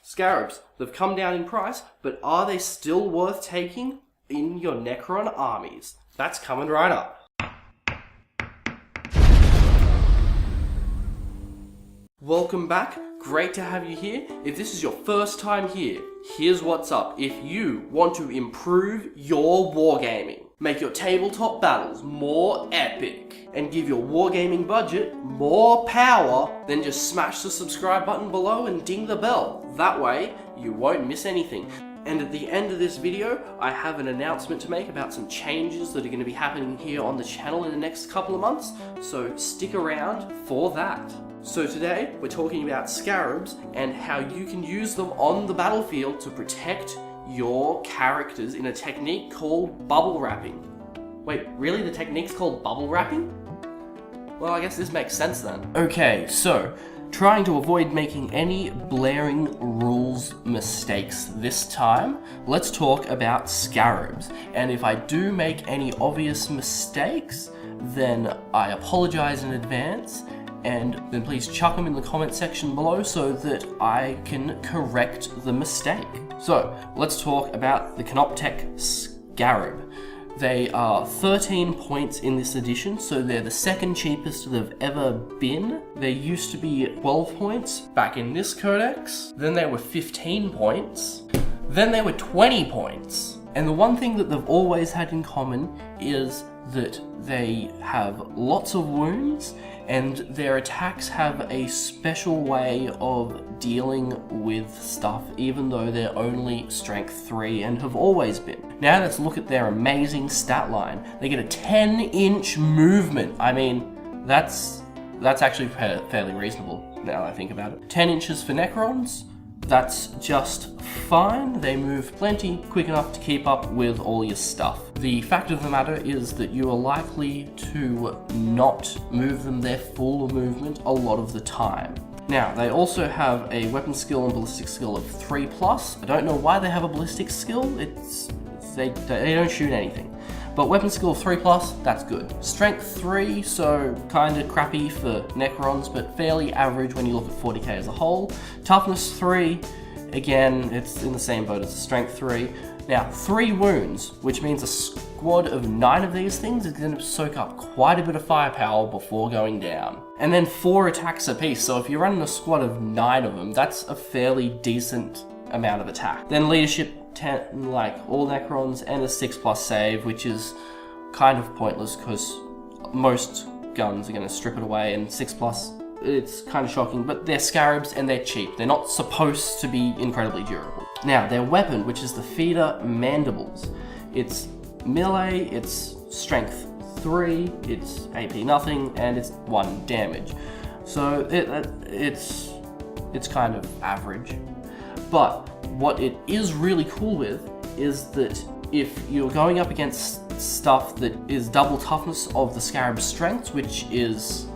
Scarabs, they've come down in price, but are they still worth taking in your Necron armies? That's coming right up. Welcome back, great to have you here. If this is your first time here, here's what's up. If you want to improve your wargaming, make your tabletop battles more epic, and give your wargaming budget more power, then just smash the subscribe button below and ding the bell. That way, you won't miss anything. And at the end of this video, I have an announcement to make about some changes that are going to be happening here on the channel in the next couple of months, so stick around for that. So today, we're talking about Scarabs and how you can use them on the battlefield to protect your characters in a technique called bubble wrapping. Wait, really? The technique's called bubble wrapping? Well, I guess this makes sense then. Okay, so trying to avoid making any blaring rules mistakes this time, let's talk about Scarabs. And if I do make any obvious mistakes, then I apologize in advance, and then please chuck them in the comment section below so that I can correct the mistake. So, let's talk about the Canoptek Scarab. They are 13 points in this edition, so they're the second cheapest they've ever been. They used to be 12 points back in this codex, then they were 15 points, then they were 20 points. And the one thing that they've always had in common is that they have lots of wounds, and their attacks have a special way of dealing with stuff, even though they're only strength 3 and have always been. Now let's look at their amazing stat line. They get a 10-inch movement. I mean, that's actually fairly reasonable now that I think about it. 10 inches for Necrons, that's just fine. They move plenty, quick enough to keep up with all your stuff. The fact of the matter is that you are likely to not move them their full movement a lot of the time. Now, they also have a weapon skill and ballistic skill of 3+. I don't know why they have a ballistic skill. They don't shoot anything. But weapon skill 3+, that's good. Strength 3, so kinda crappy for Necrons, but fairly average when you look at 40k as a whole. Toughness 3, again, it's in the same boat as a strength 3. Now, 3 wounds, which means a squad of 9 of these things is gonna soak up quite a bit of firepower before going down. And then 4 attacks apiece, so if you're running a squad of 9 of them, that's a fairly decent amount of attack. Then leadership 10, like all Necrons, and a 6+ save, which is kind of pointless because most guns are going to strip it away, and 6+, it's kind of shocking, but they're Scarabs and they're cheap. They're not supposed to be incredibly durable. Now, their weapon, which is the Feeder Mandibles, it's melee, it's strength 3, it's AP nothing, and it's 1 damage. So it's kind of average. But what it is really cool with is that if you're going up against stuff that is double toughness of the Scarab's strengths, which is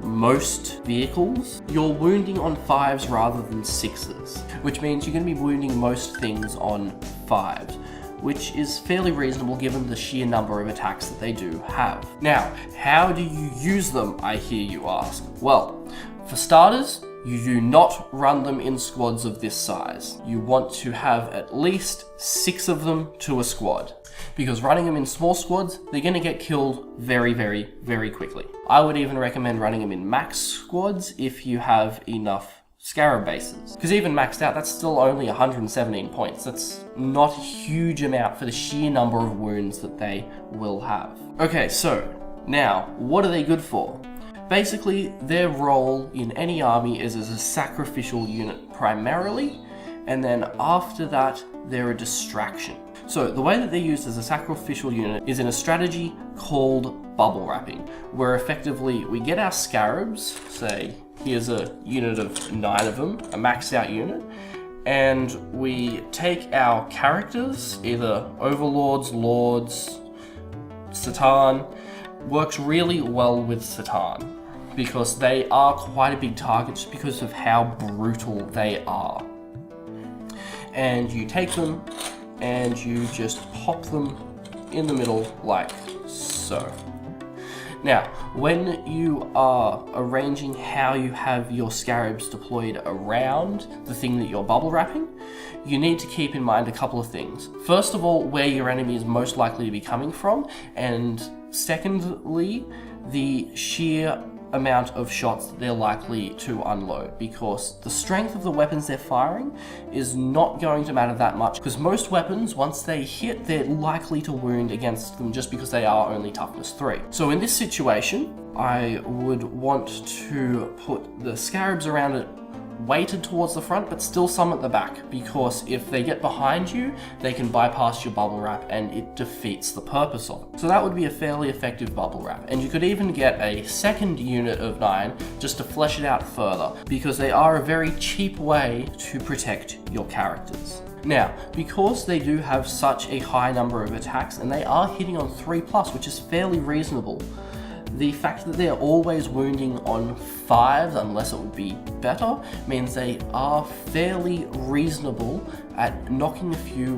most vehicles, you're wounding on 5s rather than 6s, which means you're going to be wounding most things on 5s, which is fairly reasonable given the sheer number of attacks that they do have. Now, how do you use them, I hear you ask? Well, for starters, you do not run them in squads of this size. You want to have at least 6 of them to a squad, because running them in small squads, they're going to get killed very, very, very quickly. I would even recommend running them in max squads if you have enough Scarab bases, because even maxed out, that's still only 117 points. That's not a huge amount for the sheer number of wounds that they will have. Okay, so now, what are they good for? Basically, their role in any army is as a sacrificial unit primarily, and then after that, they're a distraction. So the way that they're used as a sacrificial unit is in a strategy called bubble wrapping, where effectively we get our Scarabs, say here's a unit of 9 of them, a maxed out unit, and we take our characters, either Overlords, Lords, Satan. Works really well with Satan because they are quite a big target just because of how brutal they are. And you take them and you just pop them in the middle like so. Now, when you are arranging how you have your scarabs deployed around the thing that you're bubble wrapping, you need to keep in mind a couple of things. First of all, where your enemy is most likely to be coming from, and secondly, the sheer amount of shots that they're likely to unload, because the strength of the weapons they're firing is not going to matter that much, because most weapons, once they hit, they're likely to wound against them just because they are only toughness 3. So in this situation, I would want to put the scarabs around it weighted towards the front, but still some at the back, because if they get behind you, they can bypass your bubble wrap and it defeats the purpose of it. So that would be a fairly effective bubble wrap. And you could even get a second unit of 9 just to flesh it out further, because they are a very cheap way to protect your characters. Now, because they do have such a high number of attacks, and they are hitting on 3+, which is fairly reasonable, the fact that they're always wounding on 5s, unless it would be better, means they are fairly reasonable at knocking a few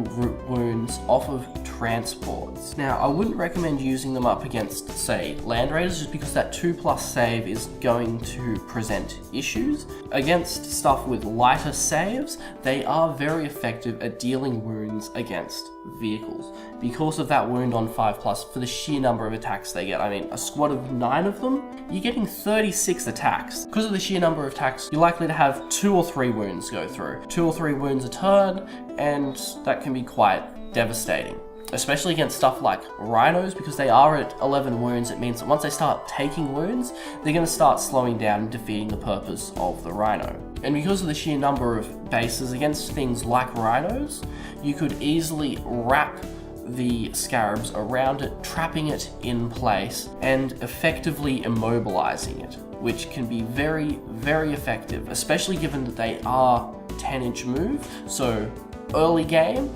wounds off of transports. Now, I wouldn't recommend using them up against, say, land raiders, just because that 2+ save is going to present issues. Against stuff with lighter saves, they are very effective at dealing wounds against vehicles, because of that wound on 5+, for the sheer number of attacks they get. I mean, a squad of 9 of them, you're getting 36 attacks. Because of the sheer number of attacks, you're likely to have 2 or 3 wounds go through. 2 or 3 wounds a turn, and that can be quite devastating. Especially against stuff like rhinos, because they are at 11 wounds. It means that once they start taking wounds, they're going to start slowing down and defeating the purpose of the rhino. And because of the sheer number of bases against things like rhinos, you could easily wrap the scarabs around it, trapping it in place and effectively immobilizing it, which can be very, very effective, especially given that they are 10-inch move. So early game,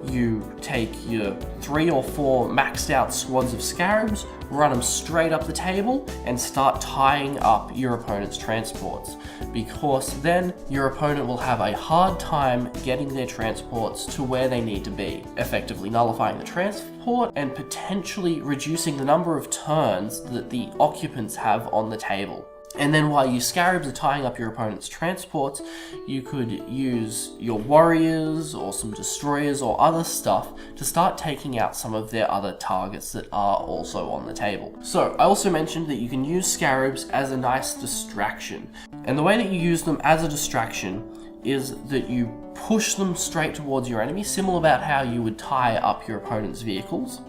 you take your 3 or 4 maxed out squads of scarabs, run them straight up the table, and start tying up your opponent's transports, because then your opponent will have a hard time getting their transports to where they need to be, effectively nullifying the transport and potentially reducing the number of turns that the occupants have on the table. And then while you scarabs are tying up your opponent's transports, you could use your warriors or some destroyers or other stuff to start taking out some of their other targets that are also on the table. So I also mentioned that you can use scarabs as a nice distraction. And the way that you use them as a distraction is that you push them straight towards your enemy, similar about how you would tie up your opponent's vehicles.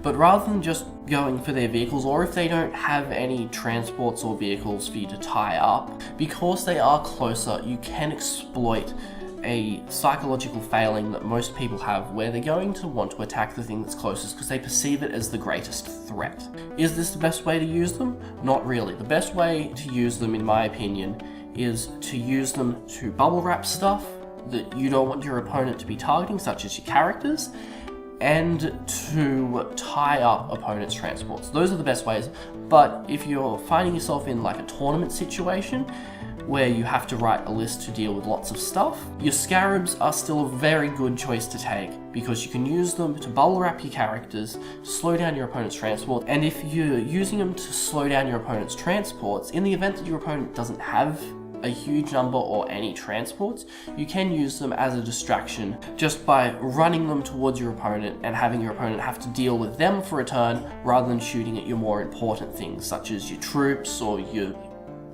But rather than just going for their vehicles, or if they don't have any transports or vehicles for you to tie up, because they are closer, you can exploit a psychological failing that most people have, where they're going to want to attack the thing that's closest because they perceive it as the greatest threat. Is this the best way to use them? Not really. The best way to use them, in my opinion, is to use them to bubble wrap stuff that you don't want your opponent to be targeting, such as your characters, and to tie up opponents' transports. Those are the best ways. But if you're finding yourself in like a tournament situation where you have to write a list to deal with lots of stuff, your scarabs are still a very good choice to take, because you can use them to bubble wrap your characters, to slow down your opponent's transport. And if you're using them to slow down your opponent's transports, in the event that your opponent doesn't have a huge number or any transports, you can use them as a distraction just by running them towards your opponent and having your opponent have to deal with them for a turn, rather than shooting at your more important things such as your troops or your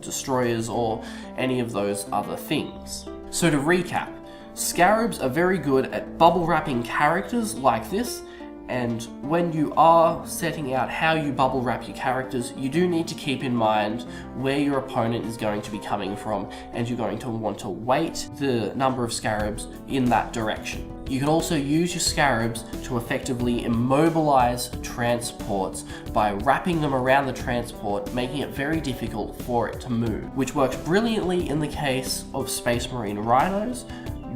destroyers or any of those other things. So to recap, scarabs are very good at bubble wrapping characters like this, and when you are setting out how you bubble wrap your characters, you do need to keep in mind where your opponent is going to be coming from, and you're going to want to weight the number of scarabs in that direction. You can also use your scarabs to effectively immobilize transports by wrapping them around the transport, making it very difficult for it to move, which works brilliantly in the case of Space Marine rhinos,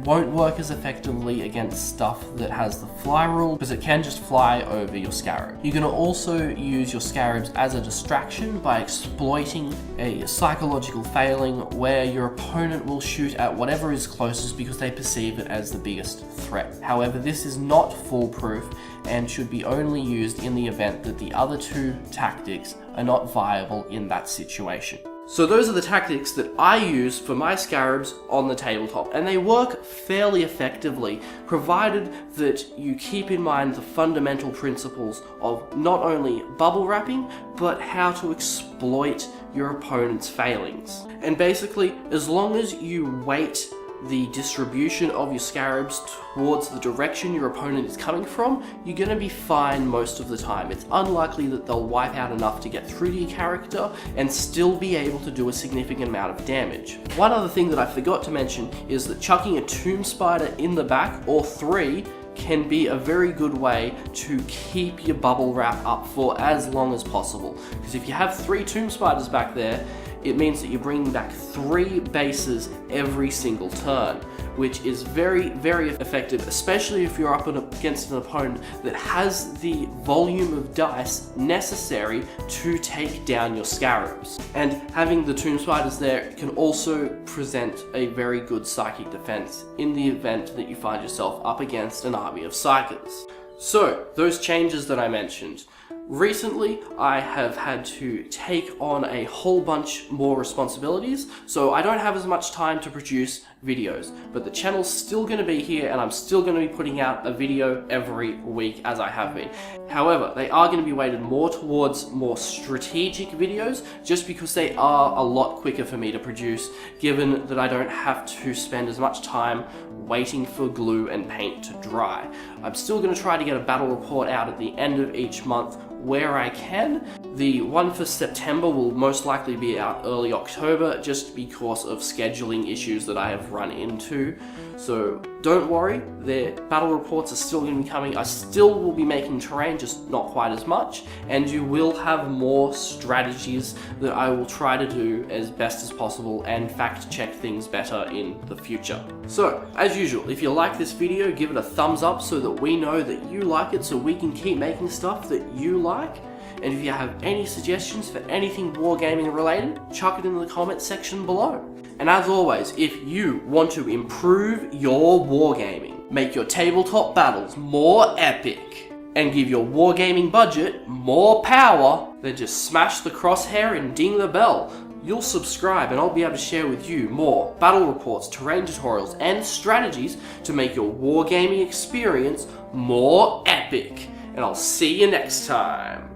won't work as effectively against stuff that has the fly rule because it can just fly over your scarab. You're going to also use your scarabs as a distraction by exploiting a psychological failing where your opponent will shoot at whatever is closest because they perceive it as the biggest threat. However, this is not foolproof and should be only used in the event that the other two tactics are not viable in that situation. So those are the tactics that I use for my scarabs on the tabletop, and they work fairly effectively, provided that you keep in mind the fundamental principles of not only bubble wrapping, but how to exploit your opponent's failings. And basically, as long as you weight the distribution of your scarabs towards the direction your opponent is coming from, you're going to be fine most of the time. It's unlikely that they'll wipe out enough to get through to your character and still be able to do a significant amount of damage. One other thing that I forgot to mention is that chucking a tomb spider in the back, or 3, can be a very good way to keep your bubble wrap up for as long as possible. Because if you have 3 tomb spiders back there, it means that you're bringing back 3 bases every single turn, which is very, very effective, especially if you're up against an opponent that has the volume of dice necessary to take down your scarabs. And having the tomb spiders there can also present a very good psychic defense in the event that you find yourself up against an army of psykers. So, those changes that I mentioned. Recently, I have had to take on a whole bunch more responsibilities, so I don't have as much time to produce videos, but the channel's still going to be here and I'm still going to be putting out a video every week as I have been. However, they are going to be weighted more towards more strategic videos just because they are a lot quicker for me to produce, given that I don't have to spend as much time waiting for glue and paint to dry. I'm still going to try to get a battle report out at the end of each month where I can. The one for September will most likely be out early October just because of scheduling issues that I have run into. So don't worry, the battle reports are still going to be coming. I still will be making terrain, just not quite as much, and you will have more strategies that I will try to do as best as possible and fact check things better in the future. So, as usual, if you like this video, give it a thumbs up so that we know that you like it, so we can keep making stuff that you like. And if you have any suggestions for anything wargaming related, chuck it in the comment section below. And as always, if you want to improve your wargaming, make your tabletop battles more epic, and give your wargaming budget more power, then just smash the crosshair and ding the bell. You'll subscribe and I'll be able to share with you more battle reports, terrain tutorials, and strategies to make your wargaming experience more epic. And I'll see you next time.